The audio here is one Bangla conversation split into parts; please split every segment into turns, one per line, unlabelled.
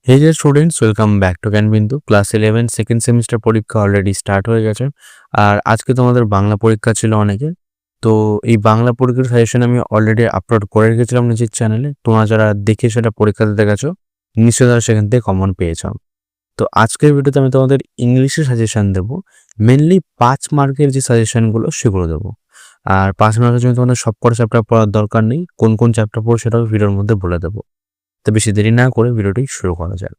Hey there students, welcome back to জ্ঞানবিন্দু। ক্লাস 11 সেকেন্ড সেমিস্টার পরীক্ষা অলরেডি স্টার্ট হয়ে গেছে। আর আজকে তোমাদের বাংলা পরীক্ষা ছিল অনেকের। তো এই বাংলা পরীক্ষার সাজেশন আমি অলরেডি আপলোড করে রেখেছিলাম নিজের চ্যানেলে। তোমরা যারা দেখে সেটা পরীক্ষা দিতে গেছো নিশ্চয়ই তারা সেখান থেকে কমন পেয়েছো। তো আজকের ভিডিওতে আমি তোমাদের ইংলিশে সাজেশন দেবো, মেনলি 5 মার্কের যে সাজেশনগুলো সেগুলো দেবো। আর 5 মার্কের জন্য তোমাদের সবকটা চ্যাপ্টার পড়ার দরকার নেই, কোন কোন চ্যাপ্টার পড়ো সেটাও ভিডিওর মধ্যে বলে দেবো। তো বেশি দেরি না করে ভিডিওটি শুরু করা যাক।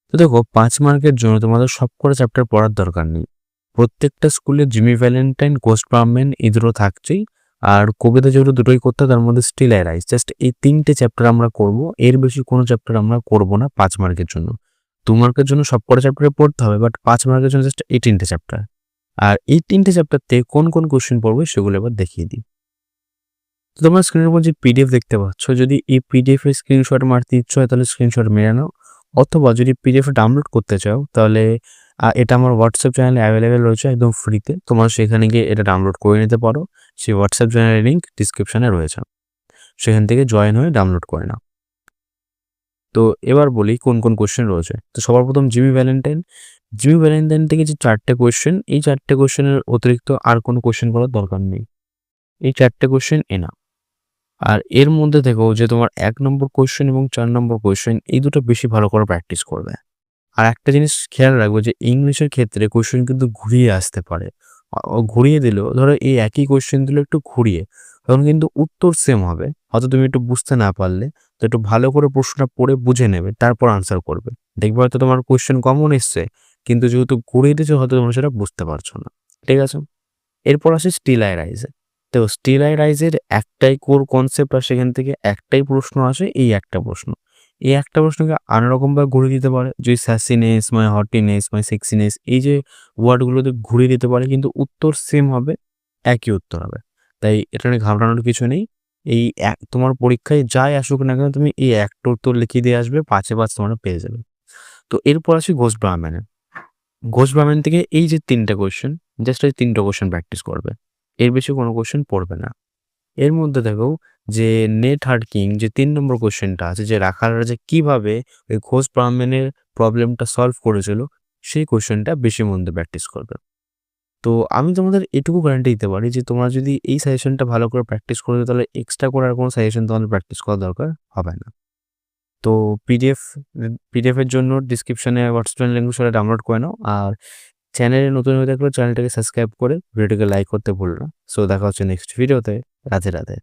তো দেখো, 5 মার্কের জন্য তোমাদের সবকটা চ্যাপ্টার পড়ার দরকার নেই। প্রত্যেকটা স্কুলে জিমি ভ্যালেন্টাইন, গোস্ট ব্রাহ্মণ এই দুটো থাকছেই। আর কবিতা যেগুলো দুটোই করতে হয়, তার মধ্যে স্টিল আই রাইজ, জাস্ট এই 3টে চ্যাপ্টার আমরা করব। এর বেশি কোনো চ্যাপ্টার আমরা করব না 5 মার্কের জন্য। 2 মার্কের জন্য সবকটা চ্যাপ্টারে পড়তে হবে, বাট 5 মার্কের জন্য জাস্ট এই 3টে চ্যাপ্টার। আর এই 3টে চ্যাপ্টার থেকে কোন কোন কোশ্চেন পড়বে সেগুলো এবার দেখিয়ে দিই। তো তোমরা স্ক্রিনের উপর যে পিডিএফ দেখতে পাচ্ছ, যদি এই পিডিএফ এর স্ক্রিনশট মারতে ইচ্ছে হয় তাহলে স্ক্রিনশট মেরে নাও। অথবা যদি পিডিএফ ডাউনলোড করতে চাও তাহলে এটা আমার হোয়াটসঅ্যাপ চ্যানেলে অ্যাভেলেবেল রয়েছে একদম ফ্রিতে। তোমরা সেখানে গিয়ে এটা ডাউনলোড করে নিতে পারো। সেই হোয়াটসঅ্যাপ চ্যানেলের লিঙ্ক ডিসক্রিপশনে রয়েছে, সেখান থেকে জয়েন হয়ে ডাউনলোড করে নাও। তো এবার বলি কোন কোন কোশ্চেন রয়েছে। তো সবার প্রথম জিমি ভ্যালেন্টাইন। জিমি ভ্যালেন্টাইন থেকে যে 4টে কোশ্চেন, এই 4টে কোশ্চেনের অতিরিক্ত আর কোনো কোশ্চেন করার দরকার নেই। এই 4টে কোশ্চেন এনা। আর এর মধ্যে থেকেও যে তোমার 1 নম্বর কোয়েশ্চেন এবং 4 নম্বর কোয়েশ্চেন এই দুটো বেশি ভালো করে প্র্যাকটিস করবে। আর একটা জিনিস খেয়াল রাখবে যে ইংলিশের ক্ষেত্রে কোয়েশ্চেন কিন্তু ঘুরিয়ে আসতে পারে। ঘুরিয়ে দিলেও ধরো এই একই কোয়েশ্চেন দিল একটু ঘুরিয়ে, তখন কিন্তু উত্তর সেম হবে। হয়তো তুমি একটু বুঝতে না পারলে তো একটু ভালো করে প্রশ্নটা পড়ে বুঝে নেবে, তারপর আনসার করবে। দেখবে হয়তো তোমার কোয়েশ্চেন কমন এসছে, কিন্তু যেহেতু ঘুরিয়ে দিয়েছে হয়তো তোমরা সেটা বুঝতে পারছো না। ঠিক আছে? এরপর আসে স্টিল আই রাইজে। তো স্টিল আই রাইজের একটাই কোর কনসেপ্ট, আর সেখান থেকে একটাই প্রশ্ন আসে, এই একটা প্রশ্ন। এই একটা প্রশ্নকে আনারকমভাবে ঘুরিয়ে দিতে পারে। যদি স্যাসিনেস, হটিনেস, সেক্সিনেস এই যে ওয়ার্ডগুলোতে ঘুরিয়ে দিতে পারে, কিন্তু উত্তর সেম হবে, একই উত্তর হবে। তাই এটা নিয়ে ঘাবড়ানোর কিছু নেই। এই তোমার পরীক্ষায় যাই আসুক না কেন, তুমি এই একটা উত্তর লিখিয়ে দিয়ে আসবে, 5-এ 5 তোমরা পেয়ে যাবে। তো এরপর আসি ঘোষ ব্রাহ্মণে। ঘোষ ব্রাহ্মণ থেকে এই যে 3টে কোয়েশ্চেন, জাস্ট এই 3টে কোয়েশ্চেন প্র্যাকটিস করবে। এর বেশি কোনো কোয়েশ্চেন পড়বে না। এর মধ্যে দেখো যে নেট হার্কিং যে 3 নম্বর কোয়েশ্চেনটা আছে, যে রাখাল রাজা কিভাবে ওই ঘোষ ব্রাহ্মণের প্রবলেমটা সলভ করেছিল, সেই কোয়েশ্চেনটা বেশি মন দিয়ে প্র্যাকটিস করবে। তো আমি তোমাদের এটুকু গ্যারান্টি দিতে পারি যে তোমরা যদি এই সাজেশনটা ভালো করে প্র্যাকটিস করো, তাহলে এক্সট্রা করে আর কোনো সাজেশন তোমাদের প্র্যাকটিস করার দরকার হবে না। তো পিডিএফ এর জন্য ডিসক্রিপশনে হোয়াটসঅ্যাপ লিঙ্ক সেটা ডাউনলোড করে নাও। আর চ্যানেলে নতুন হয়ে থাকলে চ্যানেলটাকে সাবস্ক্রাইব করে ভিডিওটাকে লাইক করতে ভুলো না। সো দেখা হচ্ছে নেক্সট ভিডিওতে। রাধে রাধে।